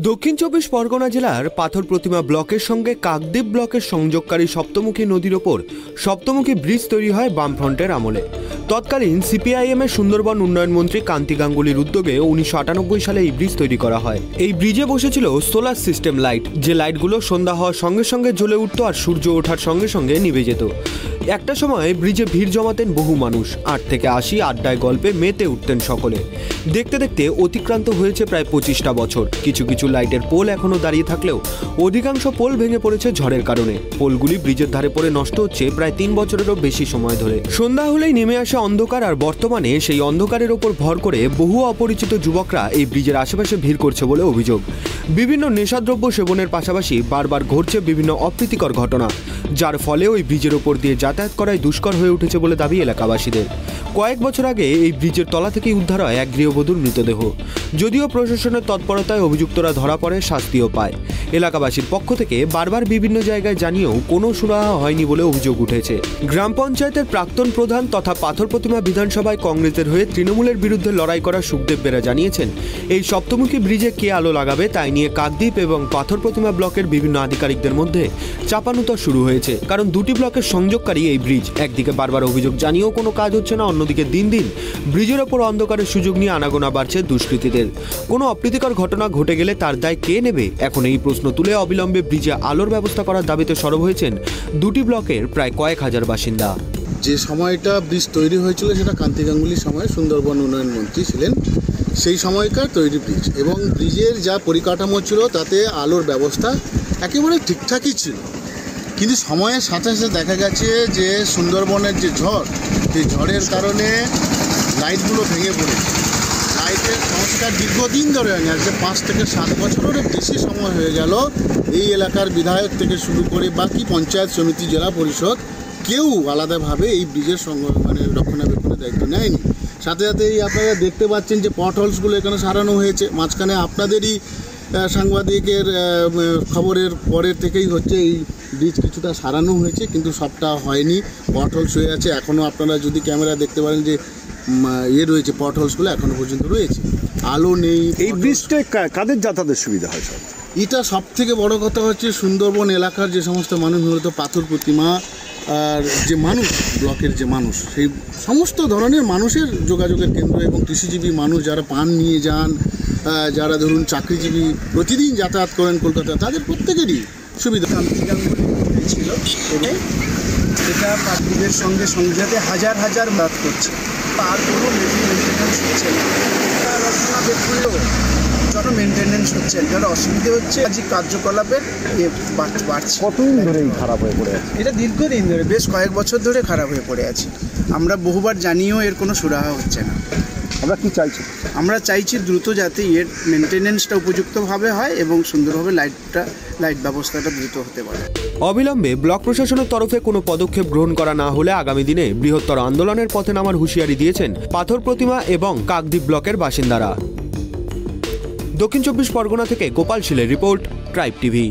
দক্ষিণ চব্বিশ পরগনা জেলার পাথর প্রতিমা ব্লকের সঙ্গে কাকদ্বীপ ব্লকের সংযোগকারী সপ্তমুখী নদীর ওপর সপ্তমুখী ব্রিজ তৈরি হয় বামফ্রন্টের আমলে। তৎকালীন সিপিআইএমের সুন্দরবন উন্নয়ন মন্ত্রী কান্তি গাঙ্গুলির উদ্যোগে 1998 সালে এই ব্রিজ তৈরি করা হয়। এই ব্রিজে বসেছিল সোলার সিস্টেম লাইট, যে লাইটগুলো সন্ধ্যা হওয়ার সঙ্গে সঙ্গে জ্বলে উঠত আর সূর্য ওঠার সঙ্গে সঙ্গে নিভে যেত। একটা সময় ব্রিজে ভিড় জমাতেন বহু মানুষ, 8 থেকে 80 আড্ডায় গল্পে মেতে উঠতেন সকলে। দেখতে দেখতে অতিক্রান্ত হয়েছে প্রায় 25টা বছর। কিছু কিছু লাইটের পোল এখনো দাঁড়িয়ে থাকলেও অধিকাংশ পোল ভেঙে পড়েছে ঝড়ের কারণে। পোলগুলি ব্রিজের ধারে পড়ে নষ্ট হচ্ছে প্রায় 3 বছরেরও বেশি সময় ধরে। সন্ধ্যা হলেই নেমে আসে অন্ধকার, আর বর্তমানে সেই অন্ধকারের ওপর ভর করে বহু অপরিচিত যুবকরা এই ব্রিজের আশেপাশে ভিড় করছে বলে অভিযোগ। বিভিন্ন নেশাদ্রব্য সেবনের পাশাপাশি বারবার ঘটছে বিভিন্ন অপ্রীতিকর ঘটনা, যার ফলে ওই ব্রিজের ওপর দিয়ে যাতায়াত করাই দুষ্কর হয়ে উঠেছে বলে দাবি এলাকাবাসীদের। কয়েক বছর আগে এই ব্রিজের তলা থেকেই উদ্ধার হয় এক গৃহবধূর মৃতদেহ। যদিও প্রশাসনের তৎপরতায় অভিযুক্তরা ধরা পড়ে, শাস্তিও পায়। এলাকাবাসীর পক্ষ থেকে বারবার বিভিন্ন জায়গায় জানিয়েও কোনো সুরাহা হয়নি বলে অভিযোগ উঠেছে। গ্রাম পঞ্চায়েতের প্রাক্তন প্রধান তথা পাথর প্রতিমা বিধানসভায় কংগ্রেসের হয়ে তৃণমূলের বিরুদ্ধে লড়াই করা সুখদেব বেরা জানিয়েছেন, এই সপ্তমুখী ব্রিজে কে আলো লাগাবে তাই নিয়ে কাকদ্বীপ এবং পাথর প্রতিমা ব্লকের বিভিন্ন আধিকারিকদের মধ্যে চাপানুতর শুরু হয়েছে। কারণ দুটি ব্লকের সংযোগকারী এই ব্রিজ। একদিকে বারবার অভিযোগ জানিয়েও কোনো কাজ হচ্ছে না, অন্যদিকে দিন দিন ব্রিজের ওপর অন্ধকারের সুযোগ নিয়ে আনাগোনা বাড়ছে দুষ্কৃতীদের। কোনো অপ্রীতিকর ঘটনা ঘটে গেলে তার দায় কে নেবে? এখন এই প্রশ্ন তুলে অবিলম্বে ব্রিজে আলোর ব্যবস্থা করার দাবিতে সরব হয়েছেন দুটি ব্লকের প্রায় কয়েক হাজার বাসিন্দা। যে সময়টা ব্রিজ তৈরি হয়েছিল সেটা কান্তি গাঙ্গুলির সময় সুন্দরবন উন্নয়ন মন্ত্রী ছিলেন, সেই সময়কার তৈরি ব্রিজ, এবং ব্রিজের যা পরিকাঠামো ছিল তাতে আলোর ব্যবস্থা একেবারে ঠিকঠাকই ছিল। কিন্তু সময়ের সাথে সাথে দেখা গেছে যে সুন্দরবনের যে ঝড়, সেই ঝড়ের কারণে লাইটগুলো ভেঙে পড়েছে। লাইটের সংস্কার দীর্ঘদিন ধরে হয়নি, আজকে 5 থেকে 7 বছরেরও বেশি সময় হয়ে গেল। এই এলাকার বিধায়ক থেকে শুরু করে বাকি পঞ্চায়েত সমিতি, জেলা পরিষদ কেউ আলাদাভাবে এই ব্রিজের রক্ষণাবেক্ষণের দায়িত্ব নেয়নি। সাথে সাথে এই আপনারা দেখতে পাচ্ছেন যে পট হোলসগুলো এখানে সারানো হয়েছে। মাঝখানে আপনাদেরই সাংবাদিকের খবরের পরের থেকেই হচ্ছে এই ব্রিজ কিছুটা সারানো হয়েছে, কিন্তু সবটা হয়নি। পট হোলস হয়ে আছে এখনও। আপনারা যদি ক্যামেরা দেখতে পারেন যে রয়েছে, পট হোলসগুলো এখনও পর্যন্ত রয়েছে, আলো নেই। এই ব্রিজটা কাদের যাতায়াতের সুবিধা হয়? সব এটা সব থেকে বড় কথা হচ্ছে সুন্দরবন এলাকার যে সমস্ত মানুষ, মূলত পাথর প্রতিমা আর যে মানুষ, ব্লকের যে মানুষ, সেই সমস্ত ধরনের মানুষের যোগাযোগের কেন্দ্র, এবং কৃষিজীবী মানুষ যারা পান নিয়ে যান, যারা ধরুন চাকরিজীবী প্রতিদিন যাতায়াত করেন কলকাতা, তাদের প্রত্যেকেরই সুবিধা। ছিল এবং এটা কাকদ্বীপের সঙ্গে সংযোগে হাজার হাজার বাদ করছে, আর কোনো মেনটেন্যান্স হচ্ছে না। রক্ষণাবেক্ষণেও যখন মেনটেন্যান্স হচ্ছে, যারা অসুবিধে হচ্ছে, আজ কার্যকলাপের বাড়ছে। কতদিন ধরে খারাপ হয়ে পড়ে আছে? এটা দীর্ঘদিন ধরে, বেশ কয়েক বছর ধরে খারাপ হয়ে পড়ে আছে। আমরা বহুবার জানিয়েও এর কোনো সুরাহা হচ্ছে না। আমরা কি চাইছি? আমরা চাইছি দ্রুত যাতে এর মেনটেন্যান্সটা উপযুক্তভাবে হয় এবং সুন্দরভাবে লাইট ব্যবস্থাটা দ্রুত হতে পারে। অবিলম্বে ব্লক প্রশাসনের তরফে কোনো পদক্ষেপ গ্রহণ করা না হলে আগামী দিনে বৃহত্তর আন্দোলনের পথে নামার হুঁশিয়ারি দিয়েছেন পাথর প্রতিমা এবং কাকদ্বীপ ব্লকের বাসিন্দারা। দক্ষিণ চব্বিশ পরগনা থেকে গোপাল শীলের রিপোর্ট, ট্রাইব টিভি।